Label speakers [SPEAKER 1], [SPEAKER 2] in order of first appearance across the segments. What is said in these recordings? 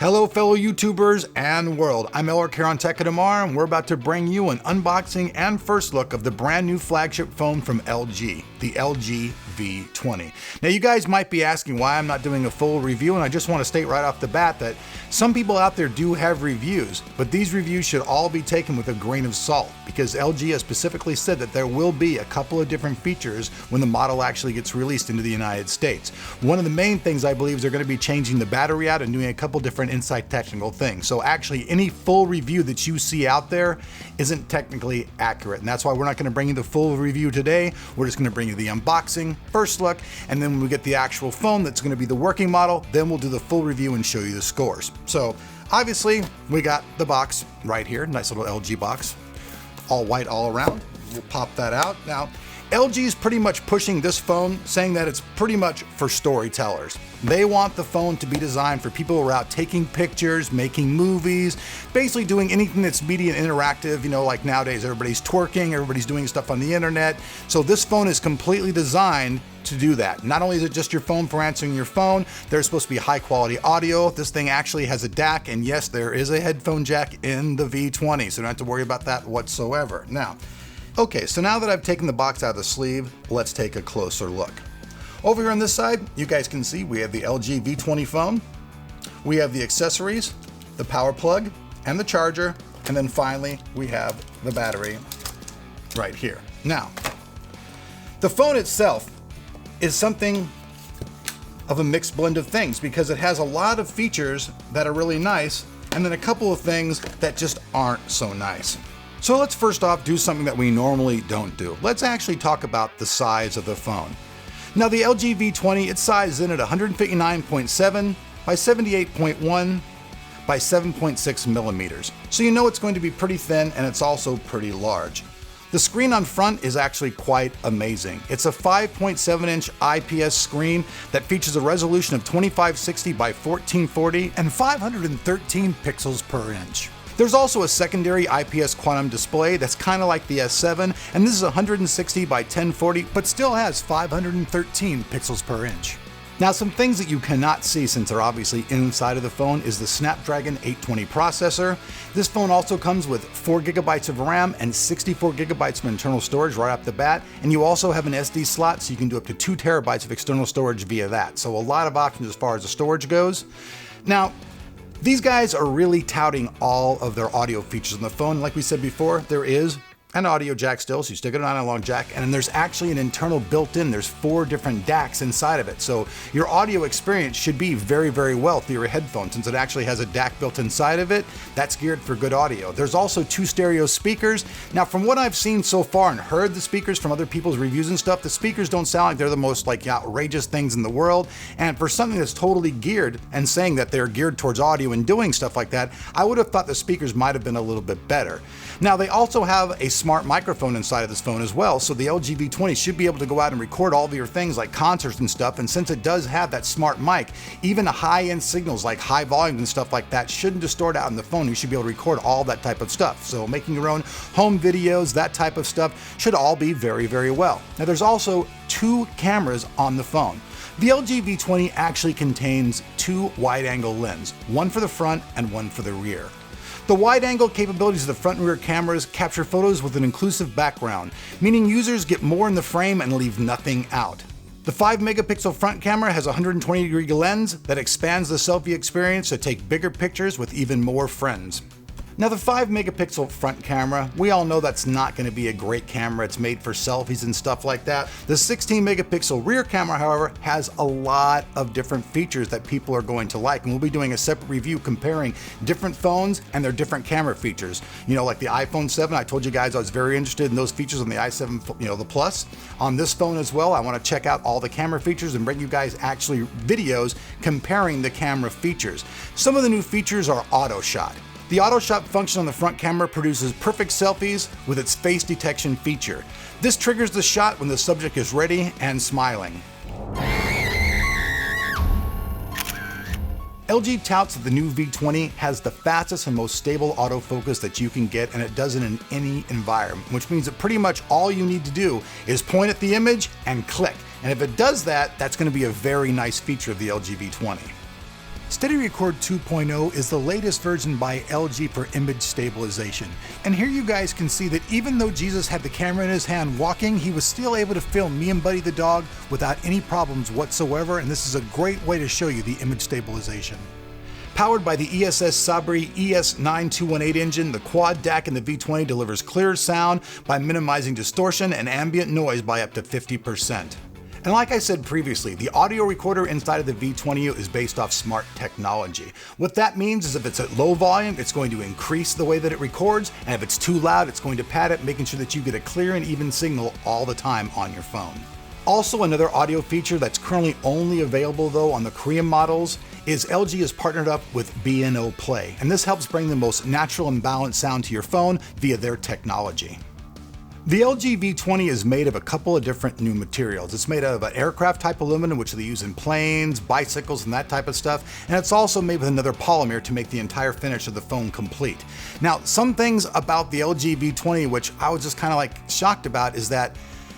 [SPEAKER 1] Hello fellow YouTubers and world, I'm Elric here on Tech Tomorrow, and we're about to bring you an unboxing and first look of the brand new flagship phone from LG, the LG V20. Now you guys might be asking why I'm not doing a full review, and I just want to state right off the bat that some people out there do have reviews, but these reviews should all be taken with a grain of salt because LG has specifically said that there will be a couple of different features when the model actually gets released into the United States. One of the main things I believe is they're going to be changing the battery out and doing a couple different inside technical things. So actually any full review that you see out there isn't technically accurate, and that's why we're not going to bring you the full review today. We're just going to bring you the unboxing, first look, and then when we get the actual phone that's going to be the working model, then we'll do the full review and show you the scores. So obviously we got the box right here, nice little LG box, all white all around. We'll pop that out. Now LG is pretty much pushing this phone, saying that it's pretty much for storytellers. They want the phone to be designed for people who are out taking pictures, making movies, basically doing anything that's media and interactive. You know, like nowadays everybody's twerking, everybody's doing stuff on the internet. So this phone is completely designed to do that. Not only is it just your phone for answering your phone, there's supposed to be high quality audio. This thing actually has a DAC, and yes, there is a headphone jack in the V20, so don't have to worry about that whatsoever. Now, okay, so now that I've taken the box out of the sleeve, let's take a closer look. Over here on this side, you guys can see we have the LG V20 phone. We have the accessories, the power plug, and the charger. And then finally, we have the battery right here. Now, the phone itself is something of a mixed blend of things because it has a lot of features that are really nice and then a couple of things that just aren't so nice. So let's first off do something that we normally don't do. Let's actually talk about the size of the phone. Now the LG V20, it's sized in at 159.7 by 78.1 by 7.6 millimeters. So you know it's going to be pretty thin, and it's also pretty large. The screen on front is actually quite amazing. It's a 5.7-inch IPS screen that features a resolution of 2560 by 1440 and 513 pixels per inch. There's also a secondary IPS quantum display that's kind of like the S7, and this is 160 by 1040, but still has 513 pixels per inch. Now, some things that you cannot see since they're obviously inside of the phone is the Snapdragon 820 processor. This phone also comes with 4 gigabytes of RAM and 64 gigabytes of internal storage right off the bat, and you also have an SD slot, so you can do up to 2 terabytes of external storage via that. So a lot of options as far as the storage goes. Now, these guys are really touting all of their audio features on the phone. Like we said before, there is an audio jack still, so you stick it on an analog jack, and then there's actually an internal built-in. There's 4 different DACs inside of it, so your audio experience should be very, very well through your headphones. Since it actually has a DAC built inside of it, that's geared for good audio. There's also 2 stereo speakers. Now, from what I've seen so far and heard the speakers from other people's reviews and stuff, the speakers don't sound like they're the most outrageous things in the world. And for something that's totally geared and saying that they're geared towards audio and doing stuff like that, I would have thought the speakers might have been a little bit better. Now, they also have a smart microphone inside of this phone as well, so the LG V20 should be able to go out and record all of your things like concerts and stuff, and since it does have that smart mic, even high-end signals like high volumes and stuff like that shouldn't distort out in the phone. You should be able to record all that type of stuff. So making your own home videos, that type of stuff, should all be very, very well. Now there's also 2 cameras on the phone. The LG V20 actually contains 2 wide-angle lenses, one for the front and one for the rear. The wide-angle capabilities of the front and rear cameras capture photos with an inclusive background, meaning users get more in the frame and leave nothing out. The 5-megapixel front camera has a 120-degree lens that expands the selfie experience to take bigger pictures with even more friends. Now the 5-megapixel front camera, we all know that's not going to be a great camera. It's made for selfies and stuff like that. The 16-megapixel rear camera, however, has a lot of different features that people are going to like, and we'll be doing a separate review comparing different phones and their different camera features. You know, like the iPhone 7, I told you guys I was very interested in those features on the i7, the Plus. On this phone as well, I want to check out all the camera features and bring you guys actually videos comparing the camera features. Some of the new features are auto shot. The auto shot function on the front camera produces perfect selfies with its face detection feature. This triggers the shot when the subject is ready and smiling. LG touts that the new V20 has the fastest and most stable autofocus that you can get, and it does it in any environment, which means that pretty much all you need to do is point at the image and click. And if it does that, that's going to be a very nice feature of the LG V20. Steady Record 2.0 is the latest version by LG for image stabilization. And here you guys can see that even though Jesus had the camera in his hand walking, he was still able to film me and Buddy the dog without any problems whatsoever, and this is a great way to show you the image stabilization. Powered by the ESS Sabri ES9218 engine, the quad DAC in the V20 delivers clear sound by minimizing distortion and ambient noise by up to 50%. And like I said previously, the audio recorder inside of the V20 is based off smart technology. What that means is if it's at low volume, it's going to increase the way that it records, and if it's too loud, it's going to pad it, making sure that you get a clear and even signal all the time on your phone. Also, another audio feature that's currently only available though on the Korean models is LG has partnered up with B&O Play, and this helps bring the most natural and balanced sound to your phone via their technology. The LG V20 is made of a couple of different new materials. It's made out of an aircraft type aluminum, which they use in planes, bicycles, and that type of stuff. And it's also made with another polymer to make the entire finish of the phone complete. Now, some things about the LG V20, which I was just kind of like shocked about, is that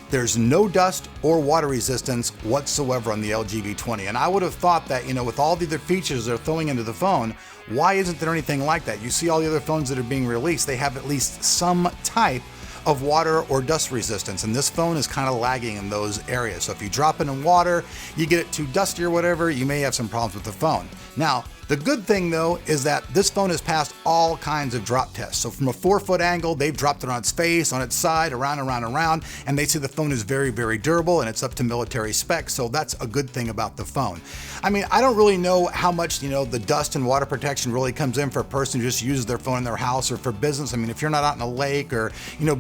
[SPEAKER 1] there's no dust or water resistance whatsoever on the LG V20. And I would have thought that, with all the other features they're throwing into the phone, why isn't there anything like that? You see all the other phones that are being released, they have at least some type of water or dust resistance, and this phone is kind of lagging in those areas. So if you drop it in water, you get it too dusty or whatever, you may have some problems with the phone. Now, the good thing though is that this phone has passed all kinds of drop tests. So from a 4-foot angle, they've dropped it on its face, on its side, around, and they say the phone is very, very durable and it's up to military specs. So that's a good thing about the phone. I mean, I don't really know how much, the dust and water protection really comes in for a person who just uses their phone in their house or for business. I mean, if you're not out in a lake or,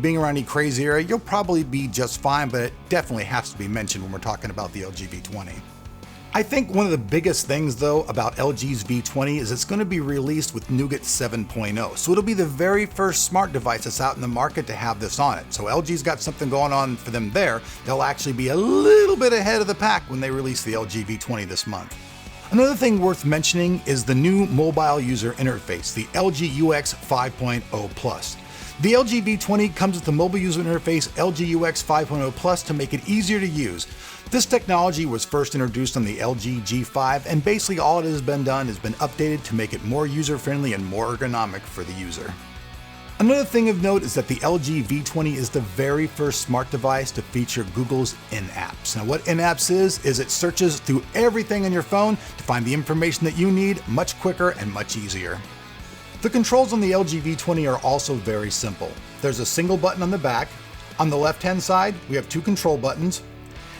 [SPEAKER 1] being around any crazy area, you'll probably be just fine, but it definitely has to be mentioned when we're talking about the LG V20. I think one of the biggest things though about LG's V20 is it's going to be released with Nougat 7.0. So it'll be the very first smart device that's out in the market to have this on it. So LG's got something going on for them there. They'll actually be a little bit ahead of the pack when they release the LG V20 this month. Another thing worth mentioning is the new mobile user interface, the LG UX 5.0 Plus. The LG V20 comes with the mobile user interface LG UX 5.0 Plus to make it easier to use. This technology was first introduced on the LG G5, and basically all it has been done has been updated to make it more user-friendly and more ergonomic for the user. Another thing of note is that the LG V20 is the very first smart device to feature Google's in-apps. Now what in-apps is it searches through everything on your phone to find the information that you need much quicker and much easier. The controls on the LG V20 are also very simple. There's a single button on the back. On the left-hand side, we have 2 control buttons.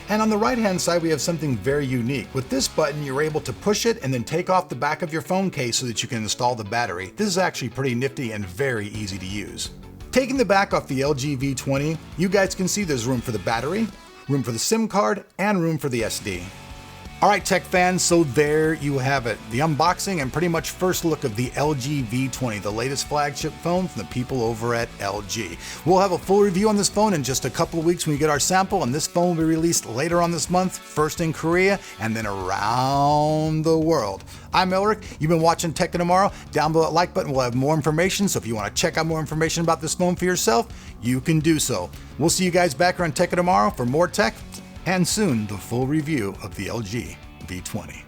[SPEAKER 1] And on the right-hand side, we have something very unique. With this button, you're able to push it and then take off the back of your phone case so that you can install the battery. This is actually pretty nifty and very easy to use. Taking the back off the LG V20, you guys can see there's room for the battery, room for the SIM card, and room for the SD. All right, tech fans, so there you have it. The unboxing and pretty much first look of the LG V20, the latest flagship phone from the people over at LG. We'll have a full review on this phone in just a couple of weeks when we get our sample, and this phone will be released later on this month, first in Korea and then around the world. I'm Elric, you've been watching Tech Tomorrow. Down below that like button, we'll have more information, so if you want to check out more information about this phone for yourself, you can do so. We'll see you guys back here on Tech Tomorrow for more tech, and soon the full review of the LG V20.